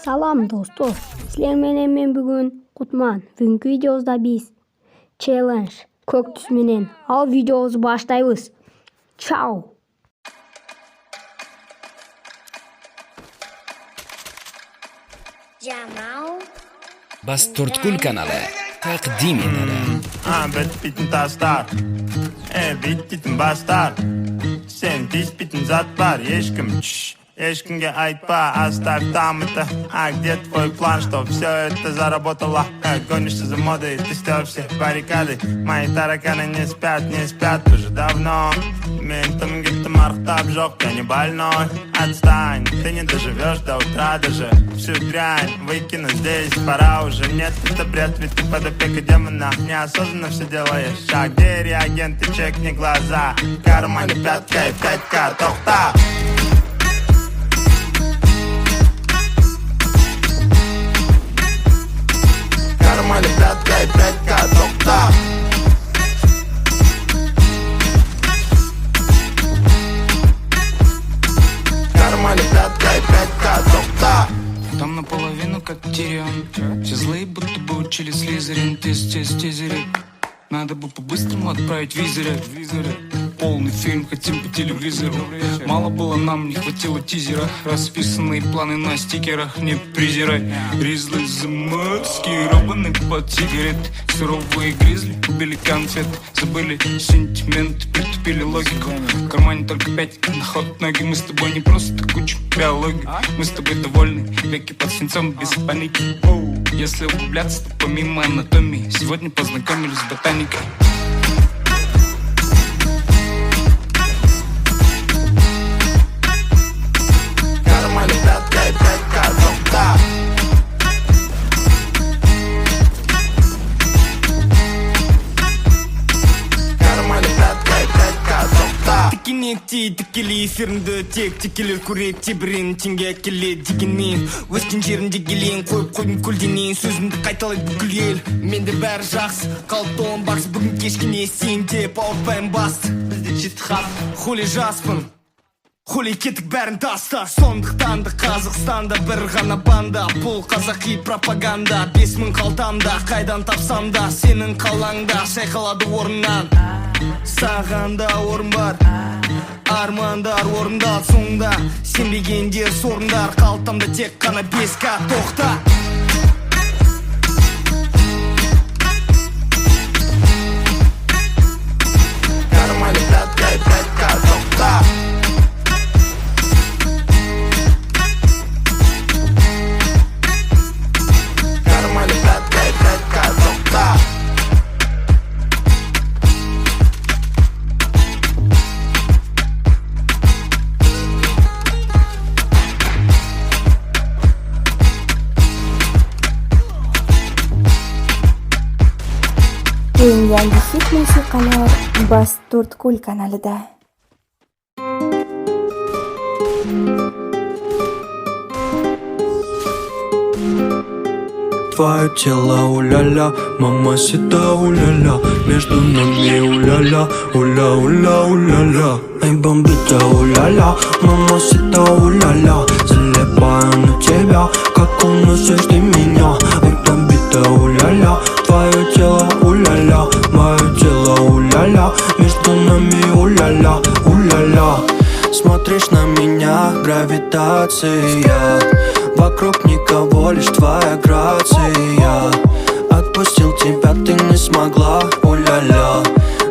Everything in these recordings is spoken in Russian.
Салам достор, силер менен мен бүгүн Кутман. Бүгүнкү видеобузда биз челлендж көк түс менен ал видеобузду баштайбыз. Чао. Basturtkul kanali taqdim etadi. Bittin taslar, bittin bastar. Sen bittin zat var, ешкімге айтпа, оставь там это. А где твой план, что все это заработало? Гонишься за модой, ты стер все баррикады. Мои тараканы не спят уже давно. Ментом гиптом архтаб жёг, я не больной. Отстань, ты не доживешь до утра даже. Всю дрянь выкину здесь, пора уже. Нет, это бред, ведь ты под опекой демона. Неосознанно все делаешь. А где реагенты, чекни глаза. В кармане пятка и 5К, тохта. Кармане пятка и 5К, тохта. Кармане пятка и 5К, тохта. Там наполовину как Тирион. Все злые будто бы учили Слизерин. Тизеры. Надо бы по-быстрому отправить визоры. Полный фильм хотим по телевизору. Мало было нам, не хватило тизера. Расписанные планы на стикерах, не презирай. Гризли заморские, робаны под сигарет. Суровые гризли убили конфет. Забыли сентимент, притупили логику. В кармане только 5 на ход ноги. Мы с тобой не просто куча биологии. Мы с тобой довольны, веки под свинцом без паники. Если углубляться, то помимо анатомии сегодня познакомились с ботаникой. Кармане пятка и 5К, тохта. Кармане пятка и 5К, тохта. Тікелей эфирінде тек текелер көреді тебірен теңге әкеледі дегенмен өскен жерінде келейін қойып қойдың көлденең сөзімді қайталайды бүкіл ел менде бәрі жақсы қалыпты он бақсы бүгін кешкіне сен деп ауыртпаймын басты бізде жеті хат хули жаспын хули кеттік бәрін таста сондықтан да Қазақстанда бір ғана банда бұл қазақи пропаганда 5000 қалтамда қайдан тапсам да сенің қалаңда шайқалады орыннан саған да орын бар армандар орындалды соңында сенбегендер сорындар қалтамда тек қана 5К тоқта. Кармане пятка и 5К, тохта. Кармане пятка и 5К, тохта. Eng yangi hit musiqalar Basturtkul kanalida. Твое тело, уля-ля, мамасита, уля-ля. Между нами, уля-ля, уля-уля-уля-ля. Эй, бомбита, уля-ля, мамасита, уля-ля. Залипаю на тебя, как уносишь ты меня. Эй, бомбита, уля-ля, твое тело, уля-ля. Мое тело, уля-ля, между нами, уля-ля, уля-ля. Смотришь на меня, гравитация. Вокруг никого, лишь твоя грация. Отпустил тебя, ты не смогла, уля-ля.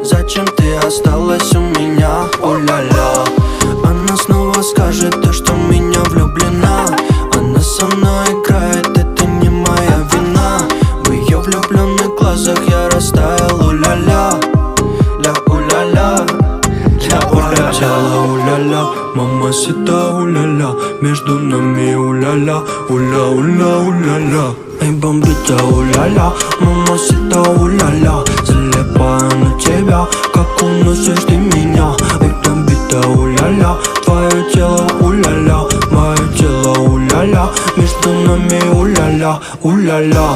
Зачем ты осталась у меня, уля-ля? Она снова скажет то, что в меня влюблена. Она со мной играет, это не моя вина. В ее влюбленных глазах я растаял, уля-ля. Ля, уля-ля. Тело, уля-ля, мамасита, уля-ля. Между нами, уля-ля, уля-уля-уля-ля. Эй, бомбита, уля-ля, мамасита, уля-ля. Залипаю на тебя, как уносишь ты меня. Эй, бомбита, уля-ля, твое тело, уля-ля. Мое тело, уля-ля, между нами, уля-ля, уля-ля.